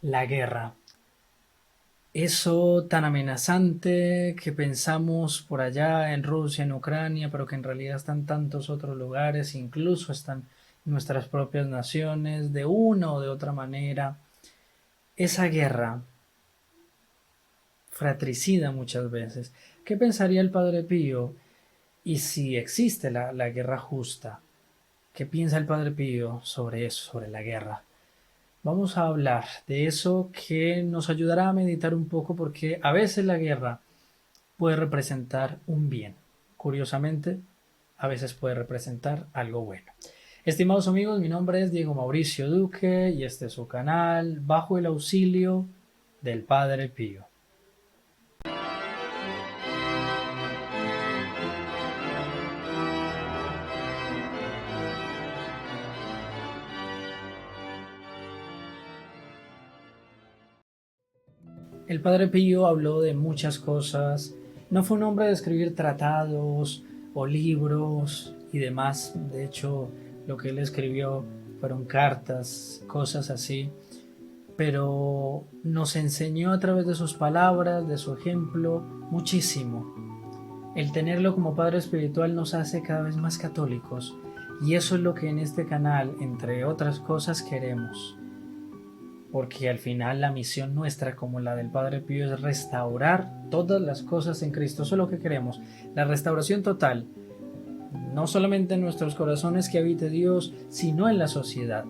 La guerra. Eso tan amenazante que pensamos por allá en Rusia, en Ucrania, pero que en realidad están en tantos otros lugares, incluso están en nuestras propias naciones, de una o de otra manera. Esa guerra fratricida muchas veces. ¿Qué pensaría el Padre Pío? Y si existe la guerra justa, ¿qué piensa el Padre Pío sobre eso, sobre la guerra? Vamos a hablar de eso que nos ayudará a meditar un poco porque a veces la guerra puede representar un bien. Curiosamente, a veces puede representar algo bueno. Estimados amigos, mi nombre es Diego Mauricio Duque y este es su canal Bajo el auxilio del Padre Pío. El Padre Pío habló de muchas cosas. No fue un hombre de escribir tratados o libros y demás. De hecho, lo que él escribió fueron cartas, cosas así. Pero nos enseñó a través de sus palabras, de su ejemplo, muchísimo. El tenerlo como padre espiritual nos hace cada vez más católicos y eso es lo que en este canal, entre otras cosas, queremos. Porque al final la misión nuestra, como la del Padre Pío, es restaurar todas las cosas en Cristo. Eso es lo que queremos, la restauración total, no solamente en nuestros corazones que habite Dios, sino en la sociedad.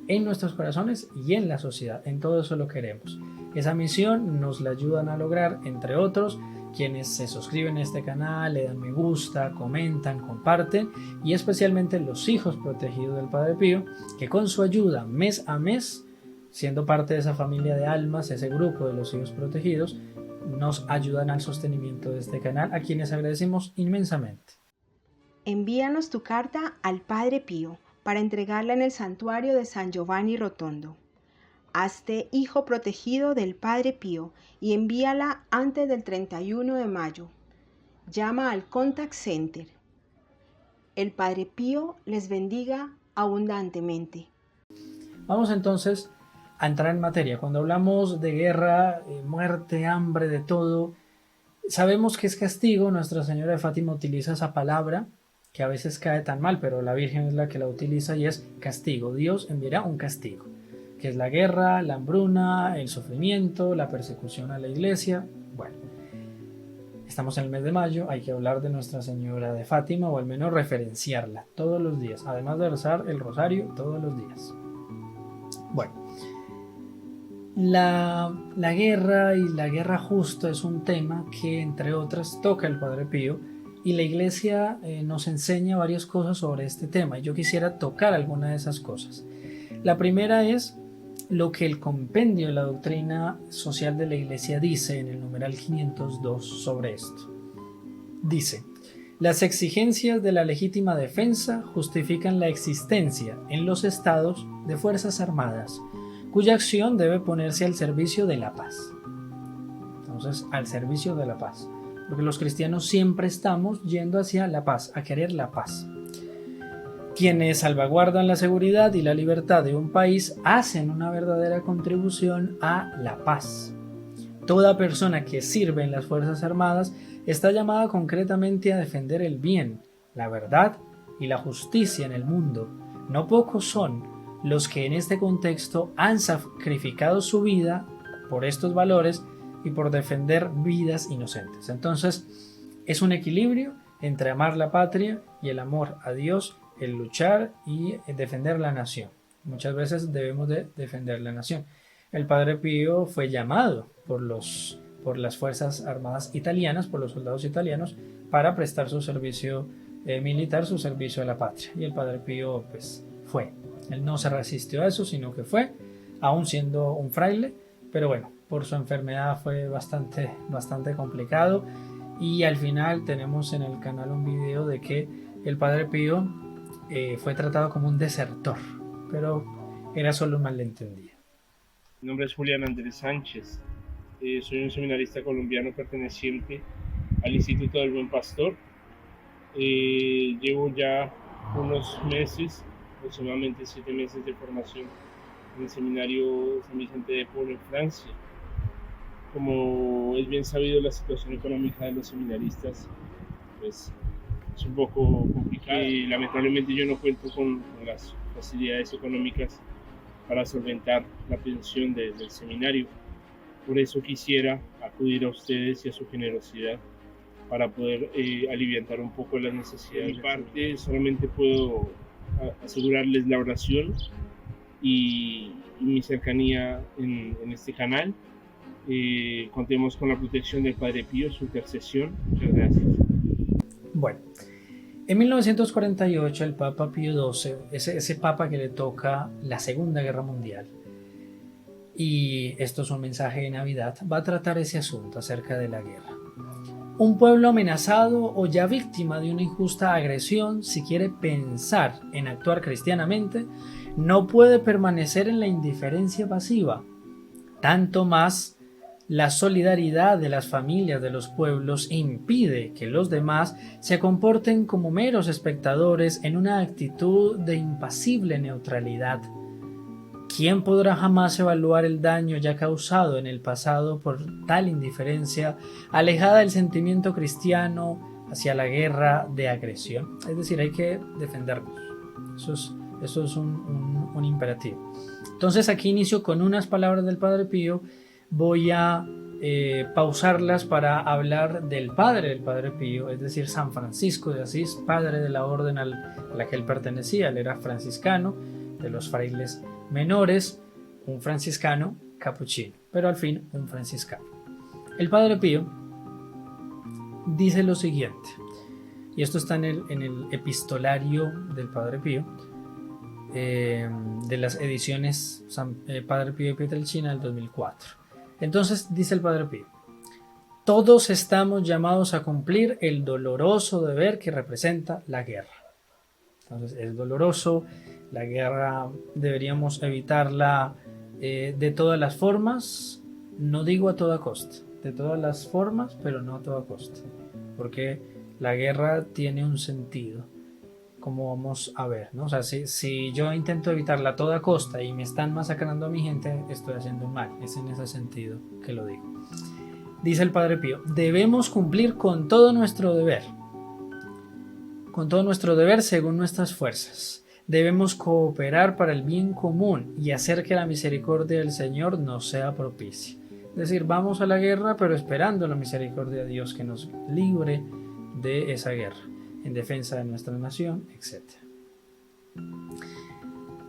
En nuestros corazones y en la sociedad, en todo eso lo queremos. Esa misión nos la ayudan a lograr, entre otros, quienes se suscriben a este canal, le dan me gusta, comentan, comparten, y especialmente los hijos protegidos del Padre Pío, que con su ayuda mes a mes, siendo parte de esa familia de almas, ese grupo de los hijos protegidos, nos ayudan al sostenimiento de este canal, a quienes agradecemos inmensamente. Envíanos tu carta al Padre Pío para entregarla en el santuario de San Giovanni Rotondo. Hazte hijo protegido del Padre Pío y envíala antes del 31 de mayo. Llama al Contact Center. El Padre Pío les bendiga abundantemente. Vamos entonces a entrar en materia. Cuando hablamos de guerra, muerte, hambre, de todo, sabemos que es castigo. Nuestra Señora de Fátima utiliza esa palabra que a veces cae tan mal, pero la Virgen es la que la utiliza y es castigo. Dios enviará un castigo, que es la guerra, la hambruna, el sufrimiento, la persecución a la iglesia. Bueno, estamos en el mes de mayo, hay que hablar de Nuestra Señora de Fátima o al menos referenciarla todos los días, además de rezar el rosario todos los días. Bueno, la guerra y la guerra justa es un tema que, entre otras, toca el Padre Pío y la Iglesia nos enseña varias cosas sobre este tema y yo quisiera tocar alguna de esas cosas. La primera es lo que el compendio de la doctrina social de la Iglesia dice en el numeral 502 sobre esto. Dice: las exigencias de la legítima defensa justifican la existencia en los estados de fuerzas armadas, cuya acción debe ponerse al servicio de la paz. Entonces, al servicio de la paz. Porque los cristianos siempre estamos yendo hacia la paz, a querer la paz. Quienes salvaguardan la seguridad y la libertad de un país hacen una verdadera contribución a la paz. Toda persona que sirve en las Fuerzas Armadas está llamada concretamente a defender el bien, la verdad y la justicia en el mundo. No pocos son los que en este contexto han sacrificado su vida por estos valores y por defender vidas inocentes. Entonces, es un equilibrio entre amar la patria y el amor a Dios, el luchar y defender la nación. Muchas veces debemos de defender la nación. El Padre Pío fue llamado por las Fuerzas Armadas italianas, por los soldados italianos, para prestar su servicio militar, su servicio a la patria. Y el Padre Pío pues fue. Él no se resistió a eso, sino que fue, aún siendo un fraile, pero bueno, por su enfermedad fue bastante complicado. Y al final tenemos en el canal un video de que el Padre Pío fue tratado como un desertor, pero era solo un malentendido. Mi nombre es Julián Andrés Sánchez, soy un seminarista colombiano perteneciente al Instituto del Buen Pastor. Llevo ya unos meses, aproximadamente 7 meses de formación en el seminario San Vicente de Paul en Francia. Como es bien sabido, la situación económica de los seminaristas pues, es un poco complicada y lamentablemente yo no cuento con las facilidades económicas para solventar la pensión del seminario. Por eso quisiera acudir a ustedes y a su generosidad para poder aliviantar un poco las necesidades. De mi parte, solamente puedo asegurarles la oración y mi cercanía en este canal. Contemos con la protección del Padre Pío, su intercesión. Muchas gracias. Bueno, en 1948 el Papa Pío XII, ese papa que le toca la Segunda Guerra Mundial, y esto es un mensaje de Navidad, va a tratar ese asunto acerca de la guerra. Un pueblo amenazado o ya víctima de una injusta agresión, si quiere pensar en actuar cristianamente, no puede permanecer en la indiferencia pasiva. Tanto más, la solidaridad de las familias de los pueblos impide que los demás se comporten como meros espectadores en una actitud de impasible neutralidad. ¿Quién podrá jamás evaluar el daño ya causado en el pasado por tal indiferencia, alejada del sentimiento cristiano hacia la guerra de agresión? Es decir, hay que defendernos. Eso es un imperativo. Entonces aquí inicio con unas palabras del Padre Pío. Voy a pausarlas para hablar del padre del Padre Pío, es decir, San Francisco de Asís, padre de la orden a la que él pertenecía. Él era franciscano, de los frailes menores, un franciscano capuchino, pero al fin un franciscano. El Padre Pío dice lo siguiente, y esto está en el epistolario del Padre Pío, de las ediciones Padre Pío y Pietrelcina del 2004. Entonces dice el Padre Pío: todos estamos llamados a cumplir el doloroso deber que representa la guerra. Entonces es doloroso, la guerra deberíamos evitarla de todas las formas, no digo a toda costa, de todas las formas, pero no a toda costa, porque la guerra tiene un sentido, como vamos a ver, ¿no? O sea, si yo intento evitarla a toda costa y me están masacrando a mi gente, estoy haciendo mal. Es en ese sentido que lo digo. Dice el Padre Pío: debemos cumplir con todo nuestro deber según nuestras fuerzas. Debemos cooperar para el bien común y hacer que la misericordia del Señor nos sea propicia. Es decir, vamos a la guerra, pero esperando la misericordia de Dios que nos libre de esa guerra, en defensa de nuestra nación, etc.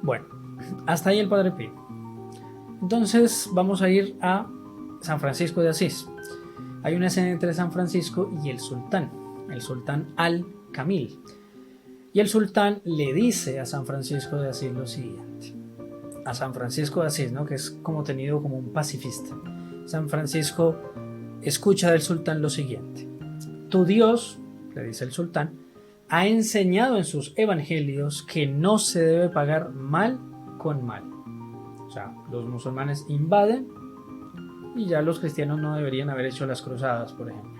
Bueno, hasta ahí el Padre Pío. Entonces vamos a ir a San Francisco de Asís. Hay una escena entre San Francisco y el sultán Al-Kamil. Y el sultán le dice a San Francisco de Asís lo siguiente. A San Francisco de Asís, ¿no? Que es como tenido como un pacifista. San Francisco escucha del sultán lo siguiente: tu Dios, le dice el sultán, ha enseñado en sus evangelios que no se debe pagar mal con mal. O sea, los musulmanes invaden y ya los cristianos no deberían haber hecho las cruzadas, por ejemplo.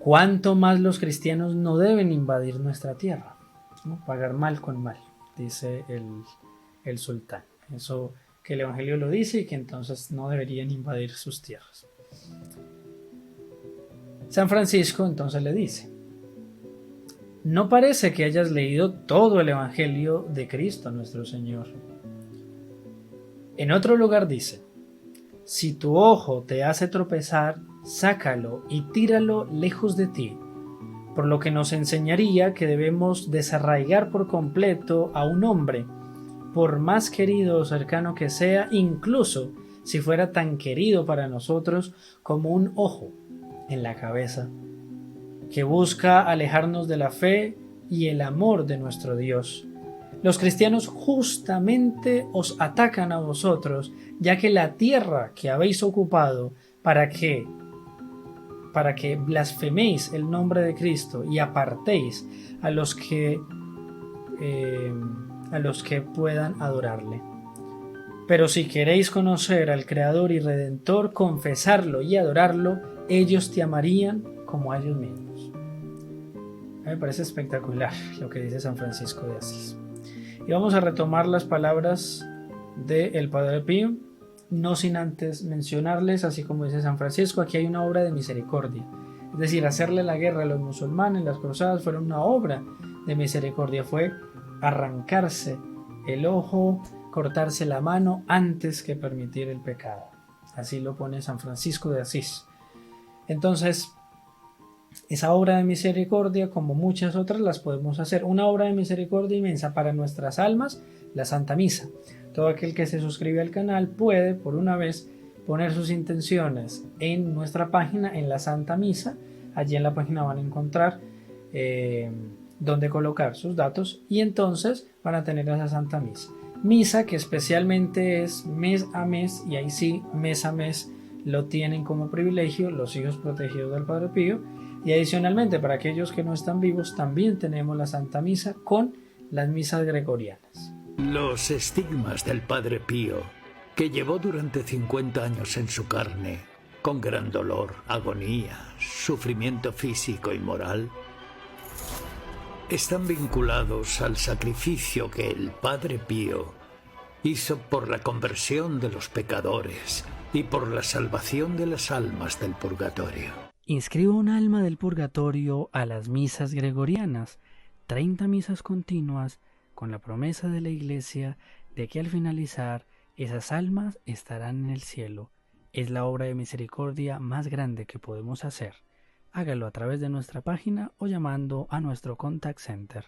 ¿Cuánto más los cristianos no deben invadir nuestra tierra? ¿No? Pagar mal con mal, dice el sultán. Eso que el evangelio lo dice y que entonces no deberían invadir sus tierras. San Francisco entonces le dice: no parece que hayas leído todo el evangelio de Cristo nuestro Señor. En otro lugar dice: si tu ojo te hace tropezar, sácalo y tíralo lejos de ti, por lo que nos enseñaría que debemos desarraigar por completo a un hombre, por más querido o cercano que sea, incluso si fuera tan querido para nosotros como un ojo en la cabeza, que busca alejarnos de la fe y el amor de nuestro Dios. Los cristianos justamente os atacan a vosotros, ya que la tierra que habéis ocupado para que blasfeméis el nombre de Cristo y apartéis a los que puedan adorarle. Pero si queréis conocer al Creador y Redentor, confesarlo y adorarlo, ellos te amarían como a ellos mismos. Me parece espectacular lo que dice San Francisco de Asís. Y vamos a retomar las palabras del Padre Pío, no sin antes mencionarles, así como dice San Francisco, aquí hay una obra de misericordia. Es decir, hacerle la guerra a los musulmanes, las cruzadas, fueron una obra de misericordia. Fue arrancarse el ojo, cortarse la mano antes que permitir el pecado. Así lo pone San Francisco de Asís. Entonces, esa obra de misericordia, como muchas otras, las podemos hacer. Una obra de misericordia inmensa para nuestras almas, la Santa Misa. Todo aquel que se suscribe al canal puede, por una vez, poner sus intenciones en nuestra página, en la Santa Misa. Allí en la página van a encontrar donde colocar sus datos y entonces van a tener esa Santa Misa. Misa que especialmente es mes a mes, y ahí sí, mes a mes lo tienen como privilegio los hijos protegidos del Padre Pío. Y adicionalmente, para aquellos que no están vivos, también tenemos la Santa Misa con las misas gregorianas. Los estigmas del Padre Pío, que llevó durante 50 años en su carne, con gran dolor, agonía, sufrimiento físico y moral, están vinculados al sacrificio que el Padre Pío hizo por la conversión de los pecadores y por la salvación de las almas del purgatorio. Inscriba un alma del purgatorio a las misas gregorianas, 30 misas continuas, con la promesa de la Iglesia de que al finalizar esas almas estarán en el cielo. Es la obra de misericordia más grande que podemos hacer. Hágalo a través de nuestra página o llamando a nuestro contact center.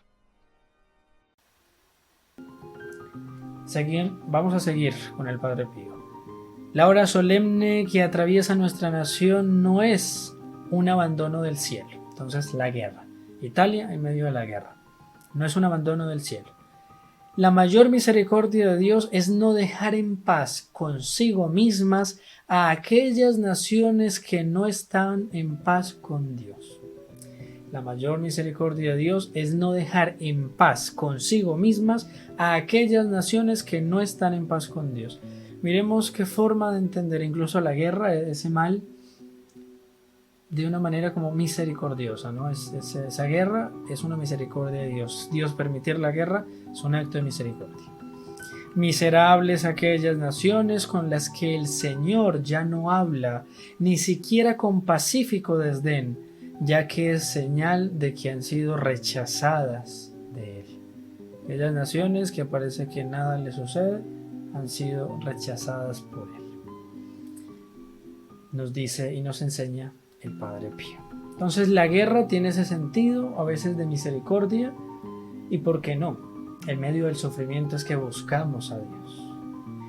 Vamos a seguir con el Padre Pío. La hora solemne que atraviesa nuestra nación no es un abandono del cielo. Entonces, la guerra. Italia en medio de la guerra. No es un abandono del cielo. La mayor misericordia de Dios es no dejar en paz consigo mismas a aquellas naciones que no están en paz con Dios. La mayor misericordia de Dios es no dejar en paz consigo mismas a aquellas naciones que no están en paz con Dios. Miremos qué forma de entender incluso la guerra, ese mal, de una manera como misericordiosa, ¿no? Esa guerra es una misericordia de Dios. Dios permitir la guerra es un acto de misericordia. Miserables aquellas naciones con las que el Señor ya no habla, ni siquiera con pacífico desdén, ya que es señal de que han sido rechazadas de Él. Aquellas naciones que parece que nada les sucede, han sido rechazadas por Él. Nos dice y nos enseña el Padre Pío. Entonces la guerra tiene ese sentido a veces de misericordia, y por qué no, en medio del sufrimiento es que buscamos a Dios.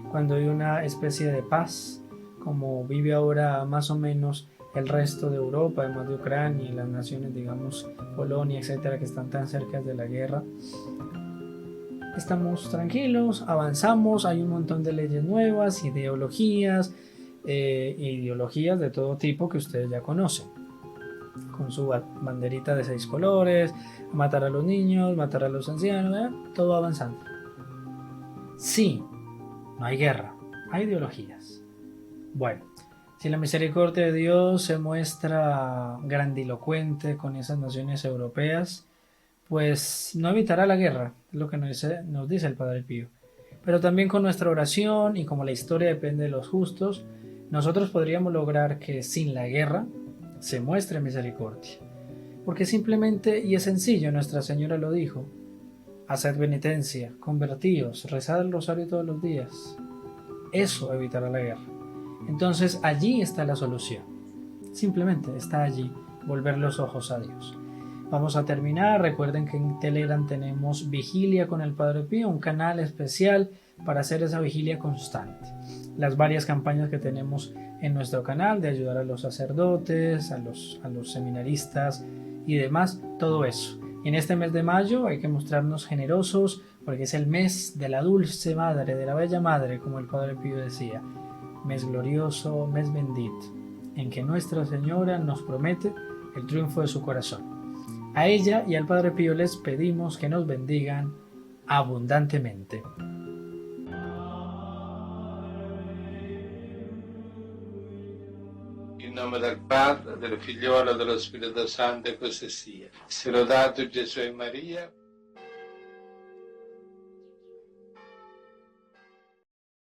Cuando hay una especie de paz, como vive ahora más o menos el resto de Europa, además de Ucrania y las naciones, digamos, Polonia, etcétera, que están tan cerca de la guerra, estamos tranquilos, avanzamos, hay un montón de leyes nuevas, ideologías de todo tipo que ustedes ya conocen, con su banderita de 6 colores, matar a los niños, matar a los ancianos, todo avanzando. Sí, no hay guerra, hay ideologías. Bueno, si la misericordia de Dios se muestra grandilocuente con esas naciones europeas, pues no evitará la guerra, es lo que nos dice el Padre Pío. Pero también con nuestra oración, y como la historia depende de los justos, nosotros podríamos lograr que sin la guerra se muestre misericordia. Porque simplemente, y es sencillo, Nuestra Señora lo dijo: haced penitencia, convertíos, rezad el rosario todos los días. Eso evitará la guerra. Entonces allí está la solución. Simplemente está allí, volver los ojos a Dios. Vamos a terminar. Recuerden que en Telegram tenemos Vigilia con el Padre Pío, un canal especial para hacer esa vigilia constante. Las varias campañas que tenemos en nuestro canal de ayudar a los sacerdotes, a los seminaristas y demás, todo eso. En este mes de mayo hay que mostrarnos generosos porque es el mes de la dulce madre, de la bella madre, como el Padre Pío decía. Mes glorioso, mes bendito, en que Nuestra Señora nos promete el triunfo de su corazón. A ella y al Padre Pío les pedimos que nos bendigan abundantemente. In nome del Padre, del Figliolo e dello Spirito Santo, e così sia. Sia lodato Gesù e Maria.